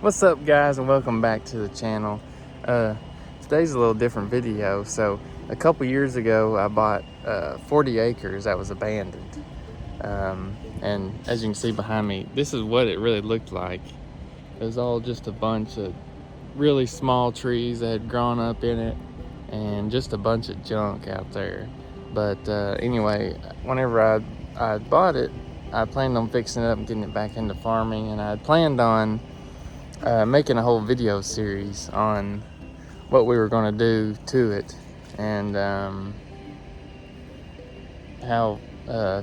What's up, guys, and welcome back to the channel. Today's a little different video. So a couple years ago I bought 40 acres that was abandoned, and as you can see behind me, this is what it really looked like. It was all just a bunch of really small trees that had grown up in it and just a bunch of junk out there. But anyway, whenever I bought it, I planned on fixing it up and getting it back into farming, and I had planned on making a whole video series on what we were going to do to it and how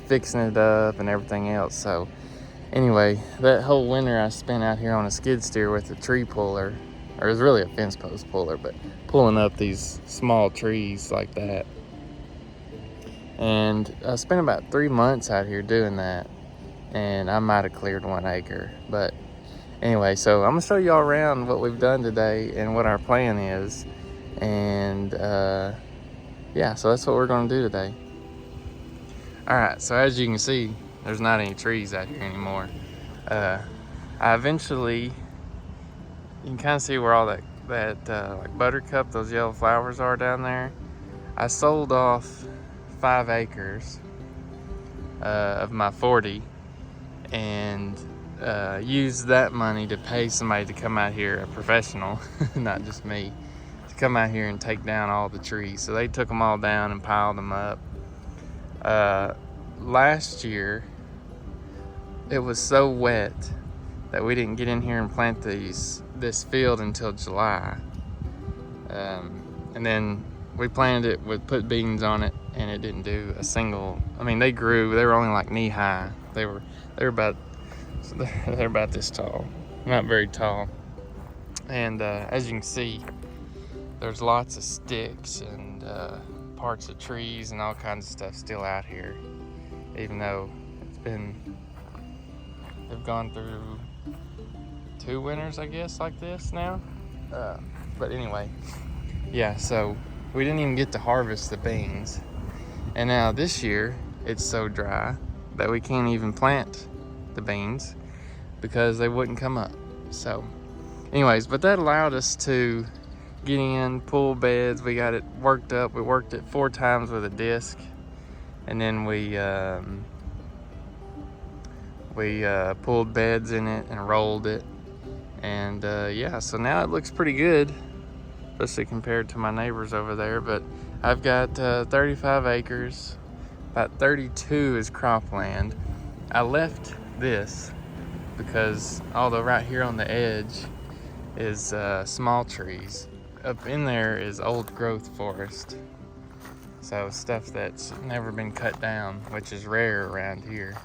fixing it up and everything else. So anyway, that whole winter I spent out here on a skid steer with a tree puller, or it was really a fence post puller, but pulling up these small trees like that. And I spent about 3 months out here doing that, and I might have cleared 1 acre. But anyway, so I'm gonna show y'all around what we've done today and what our plan is. And yeah, so that's what we're gonna do today. All right, so as you can see, there's not any trees out here anymore. I eventually, you can kind of see where all that like buttercup, those yellow flowers are down there. I sold off 5 acres of my 40 and used that money to pay somebody to come out here, a professional, not just me, to come out here and take down all the trees. So they took them all down and piled them up. Last year, it was so wet that we didn't get in here and plant this field until July. And then we planted it with put beans on it, and it didn't do a single. I mean, they grew. They were only like knee high. They were about they're about this tall, not very tall. And as you can see, there's lots of sticks and parts of trees and all kinds of stuff still out here, even though they've gone through 2 winters, I guess, like this now. But anyway, yeah, so we didn't even get to harvest the beans, and now this year it's so dry that we can't even plant the beans because they wouldn't come up. So anyways, but that allowed us to get in, pull beds. We got it worked up. We worked it 4 times with a disc, and then we pulled beds in it and rolled it. And yeah, so now it looks pretty good, especially compared to my neighbors over there. But I've got 35 acres, about 32 is cropland. I left this because although right here on the edge is small trees, up in there is old growth forest. So stuff that's never been cut down, which is rare around here,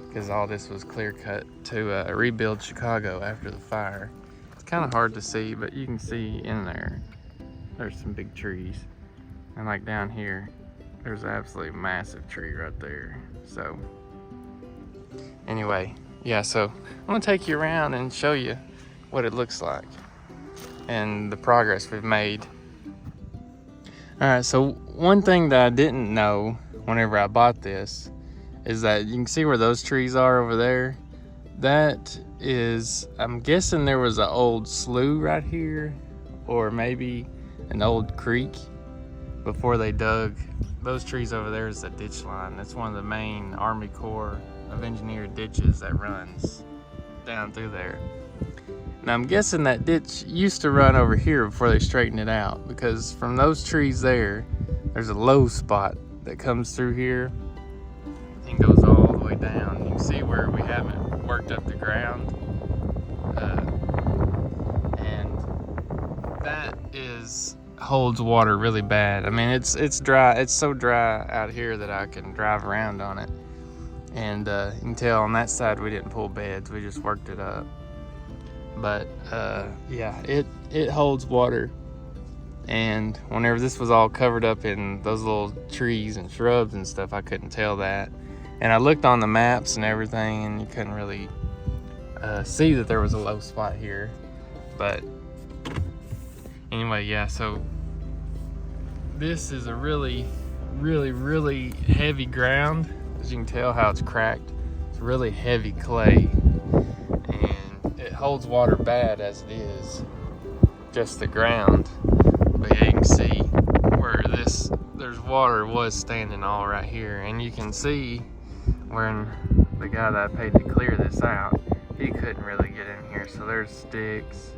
because all this was clear cut to rebuild Chicago after the fire. It's kind of hard to see, but you can see in there, there's some big trees. And like down here, there's an absolutely massive tree right there. So anyway, yeah, so I'm gonna take you around and show you what it looks like and the progress we've made. All right, so one thing that I didn't know whenever I bought this is that you can see where those trees are over there. That is, I'm guessing there was an old slough right here, or maybe an old creek before they dug. Those trees over there is a ditch line. That's one of the main Army Corps of Engineer ditches that runs down through there. Now I'm guessing that ditch used to run over here before they straightened it out, because from those trees there's a low spot that comes through here and goes all the way down. You can see where we haven't worked up the ground, and that holds water really bad. I mean, it's dry. It's so dry out here that I can drive around on it, and you can tell on that side we didn't pull beds. We just worked it up. But yeah, it holds water, and whenever this was all covered up in those little trees and shrubs and stuff, I couldn't tell that. And I looked on the maps and everything, and you couldn't really see that there was a low spot here. But anyway, yeah, so this is a really heavy ground. As you can tell how it's cracked, it's really heavy clay, and it holds water bad as it is, just the ground. But yeah, you can see where there's water was standing all right here, and you can see when the guy that I paid to clear this out, he couldn't really get in here. So there's sticks,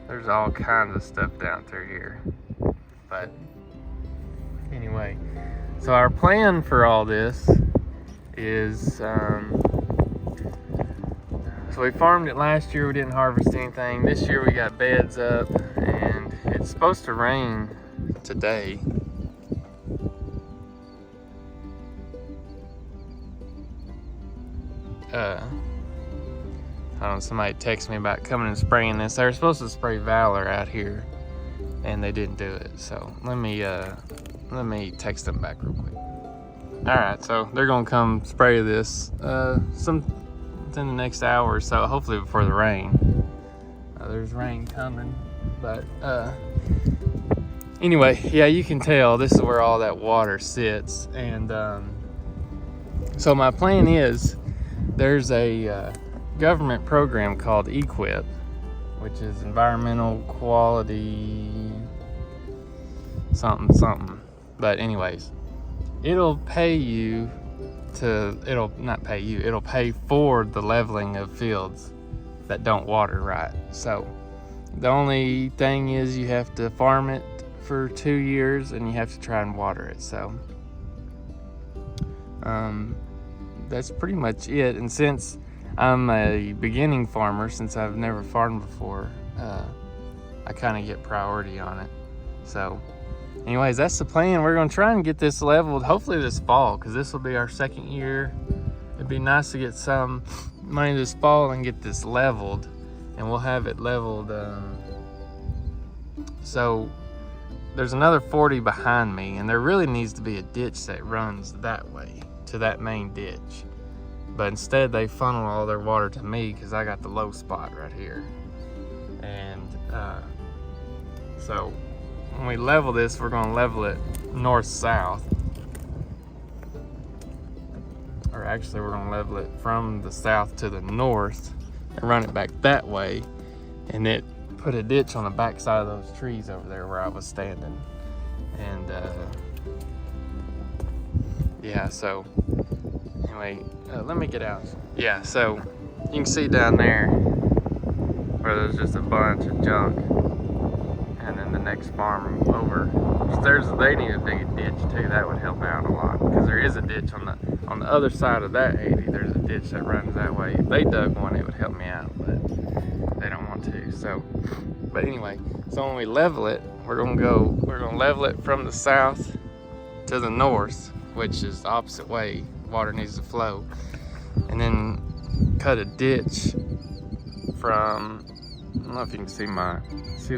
there's all kinds of stuff down through here. But anyway, so our plan for all this is, so we farmed it last year, we didn't harvest anything. This year we got beds up, and it's supposed to rain today. I don't know, somebody texted me about coming and spraying this. They were supposed to spray Valor out here, and they didn't do it. So let me text them back real quick. All right, so they're gonna come spray this within the next hour or so, hopefully before the rain. There's rain coming, but anyway, yeah, you can tell this is where all that water sits. And so my plan is, there's a government program called EQIP, which is Environmental Quality something. But anyways, it'll pay for the leveling of fields that don't water right. So the only thing is you have to farm it for 2 years and you have to try and water it. So that's pretty much it. And since I'm a beginning farmer, since I've never farmed before, I kind of get priority on it. So anyways, that's the plan. We're going to try and get this leveled hopefully this fall, because this will be our second year. It'd be nice to get some money this fall and get this leveled, and we'll have it leveled. So there's another 40 behind me, and there really needs to be a ditch that runs that way to that main ditch. But instead they funnel all their water to me because I got the low spot right here. And so when we level this, we're going to level it north-south. Or actually, we're going to level it from the south to the north and run it back that way. And it put a ditch on the back side of those trees over there where I was standing. And yeah, so anyway, let me get out. Yeah, so you can see down there where there's just a bunch of junk. And then the next farm over, they need to dig a ditch too. That would help out a lot, because there is a ditch on the other side of that 80. There's a ditch that runs that way. If they dug one, it would help me out, but they don't want to. So, but anyway, so when we level it, we're gonna level it from the south to the north, which is the opposite way. Water needs to flow, and then cut a ditch from. I don't know if you can see see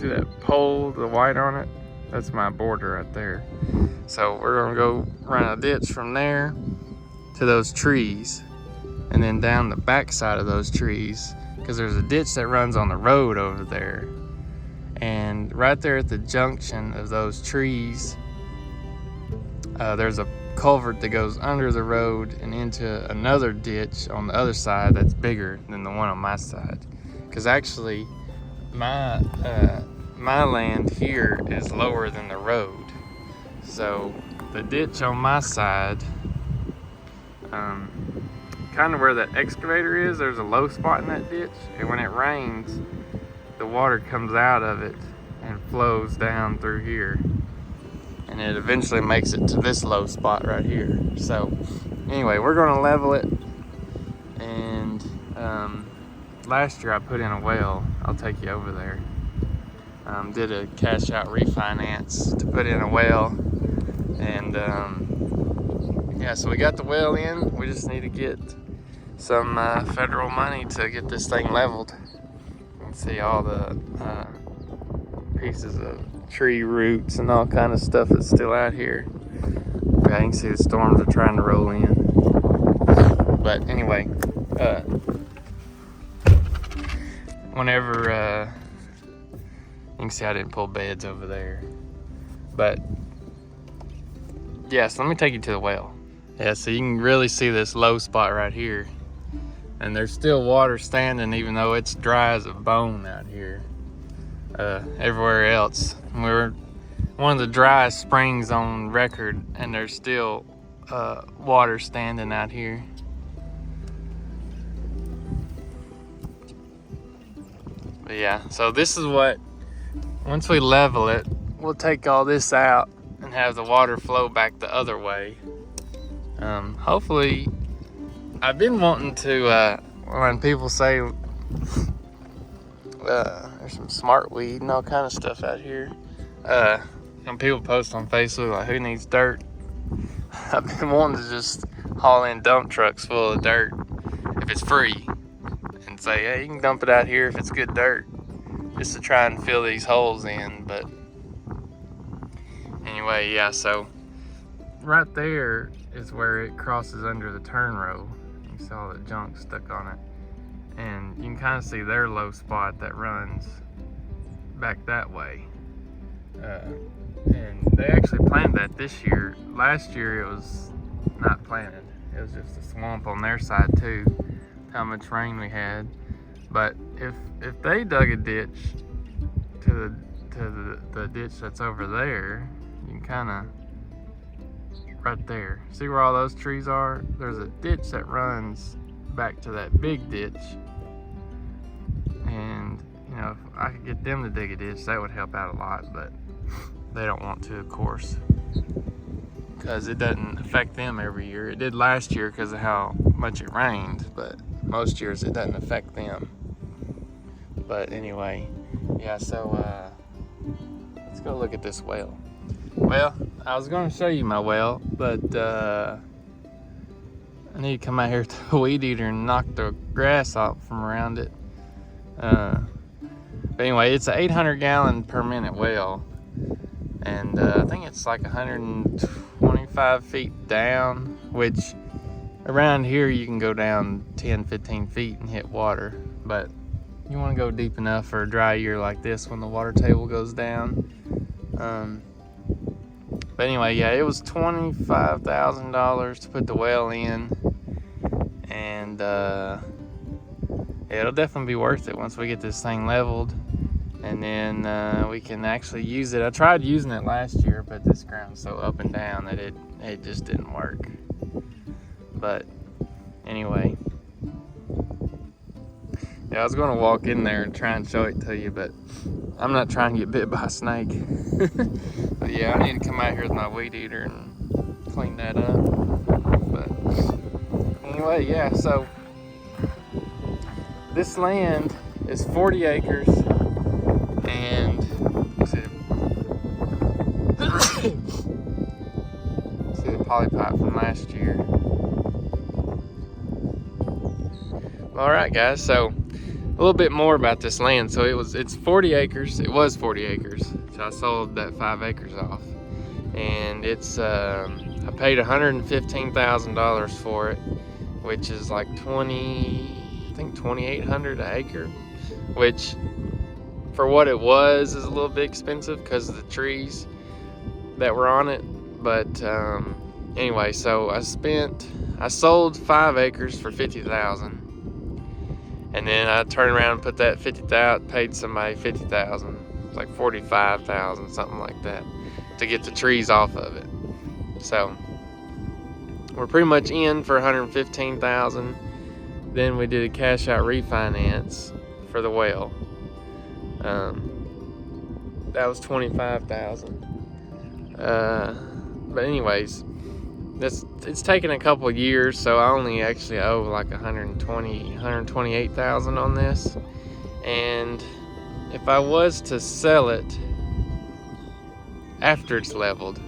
that pole, the white on it? That's my border right there. So we're gonna go run a ditch from there to those trees, and then down the back side of those trees, because there's a ditch that runs on the road over there. And right there at the junction of those trees, there's a culvert that goes under the road and into another ditch on the other side that's bigger than the one on my side. Because actually, my land here is lower than the road. So the ditch on my side, kind of where that excavator is, there's a low spot in that ditch, and when it rains, the water comes out of it and flows down through here, and it eventually makes it to this low spot right here. So anyway, we're going to level it, and last year I put in a well. I'll take you over there. Did a cash out refinance to put in a well, and yeah, so we got the well in. We just need to get some federal money to get this thing leveled. You can see all the pieces of tree roots and all kind of stuff that's still out here. Yeah, you can see the storms are trying to roll in. But anyway, whenever you can see I didn't pull beds over there. But yeah, so let me take you to the well. Yeah, so you can really see this low spot right here. And there's still water standing even though it's dry as a bone out here. Everywhere else. We're one of the driest springs on record, and there's still water standing out here. But yeah, so this is what, once we level it, we'll take all this out and have the water flow back the other way. Hopefully, I've been wanting to, when people say there's some smart weed and all kind of stuff out here, some people post on Facebook like, who needs dirt? I've been wanting to just haul in dump trucks full of dirt if it's free and say, hey, you can dump it out here if it's good dirt, just to try and fill these holes in. But anyway, yeah, so right there is where it crosses under the turn row. You see all the junk stuck on it, and you can kind of see their low spot that runs back that way. And they actually planted that this year. Last year it was not planted. It was just a swamp on their side too, how much rain we had. But if they dug a ditch to the ditch that's over there, you can kind of, right there, see where all those trees are? There's a ditch that runs back to that big ditch. And you know, if I could get them to dig a ditch, that would help out a lot, but they don't want to, of course, because it doesn't affect them every year. It did last year because of how much it rained, but most years it doesn't affect them. But anyway, yeah, so let's go look at this well. Well, I was going to show you my well, but I need to come out here to a weed eater and knock the grass off from around it. But anyway, it's an 800 gallon per minute well, and I think it's like 125 feet down, which around here you can go down 10-15 feet and hit water, but you want to go deep enough for a dry year like this when the water table goes down. But anyway, yeah, it was $25,000 to put the well in, and it'll definitely be worth it once we get this thing leveled, and then we can actually use it. I tried using it last year, but this ground's so up and down that it just didn't work. But anyway, yeah, I was going to walk in there and try and show it to you, but I'm not trying to get bit by a snake. But yeah, I need to come out here with my weed eater and clean that up. But anyway, yeah, so this land is 40 acres, and see the polypipe from last year. All right, guys, so a little bit more about this land. So it's 40 acres. It was 40 acres. So I sold that 5 acres off, and it's I paid $115,000 for it, which is like $2,800 an acre, which for what it was is a little bit expensive because of the trees that were on it. But anyway, so I sold 5 acres for $50,000. And then I turned around and put that $50,000, paid somebody $50,000, like $45,000, something like that, to get the trees off of it. So we're pretty much in for $115,000. Then we did a cash out refinance for the well. That was $25,000. But anyways, it's taken a couple of years, so I only actually owe like $128,000 on this. And if I was to sell it after it's leveled,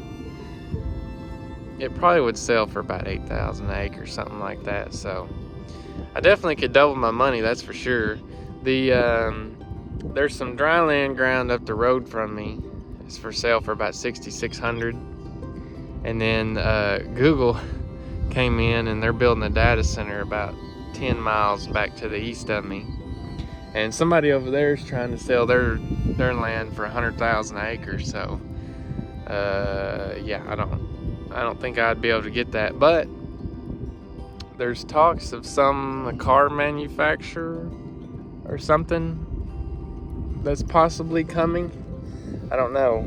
it probably would sell for about $8,000 an acre, something like that. So I definitely could double my money, that's for sure. There's some dry land ground up the road from me. It's for sale for about $6,600. And then Google came in, and they're building a data center about 10 miles back to the east of me. And somebody over there is trying to sell their land for $100,000 an acre. So yeah, I don't think I'd be able to get that. But there's talks of a car manufacturer or something that's possibly coming. I don't know.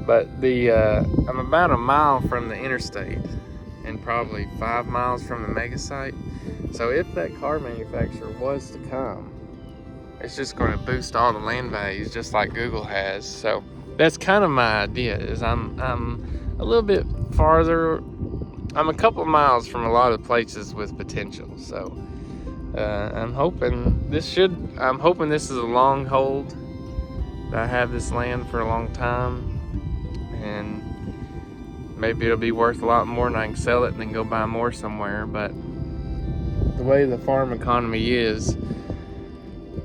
But I'm about a mile from the interstate and probably 5 miles from the mega site. So if that car manufacturer was to come, it's just going to boost all the land values just like Google has. So that's kind of my idea, is I'm a little bit farther. I'm a couple of miles from a lot of places with potential. So I'm hoping this is a long hold, that I have this land for a long time, and maybe it'll be worth a lot more and I can sell it and then go buy more somewhere. But the way the farm economy is,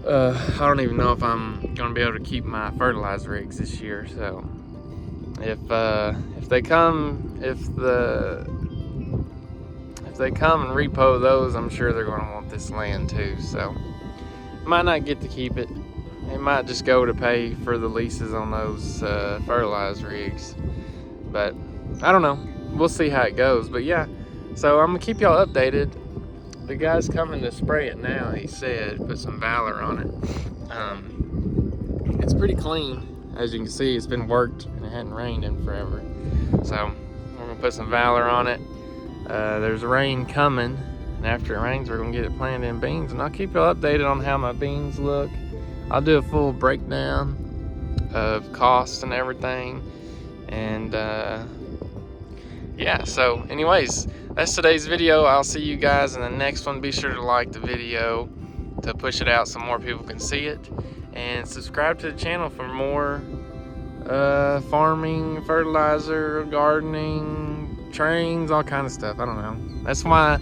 I don't even know if I'm gonna be able to keep my fertilizer rigs this year. So if they come and repo those, I'm sure they're gonna want this land too. So might not get to keep it. It might just go to pay for the leases on those fertilizer rigs. But I don't know. We'll see how it goes. But yeah, so I'm gonna keep y'all updated. The guy's coming to spray it now, he said. Put some Valor on it. It's pretty clean. As you can see, it's been worked and it hadn't rained in forever. So we're gonna put some Valor on it. There's rain coming, and after it rains, we're gonna get it planted in beans. And I'll keep y'all updated on how my beans look. I'll do a full breakdown of cost and everything. And yeah, so anyways, that's today's video. I'll see you guys in the next one. Be sure to like the video to push it out so more people can see it, and subscribe to the channel for more farming, fertilizer, gardening, trains, all kind of stuff. I don't know. That's why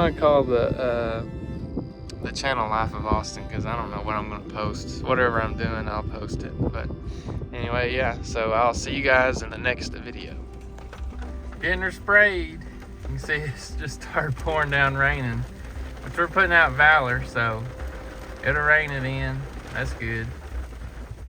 I call the channel Life of Austin, because I don't know what I'm going to post. Whatever I'm doing, I'll post it. But anyway, yeah, so I'll see you guys in the next video. Getting her sprayed. You can see it's just started pouring down raining. But we're putting out Valor, so it'll rain it in. That's good.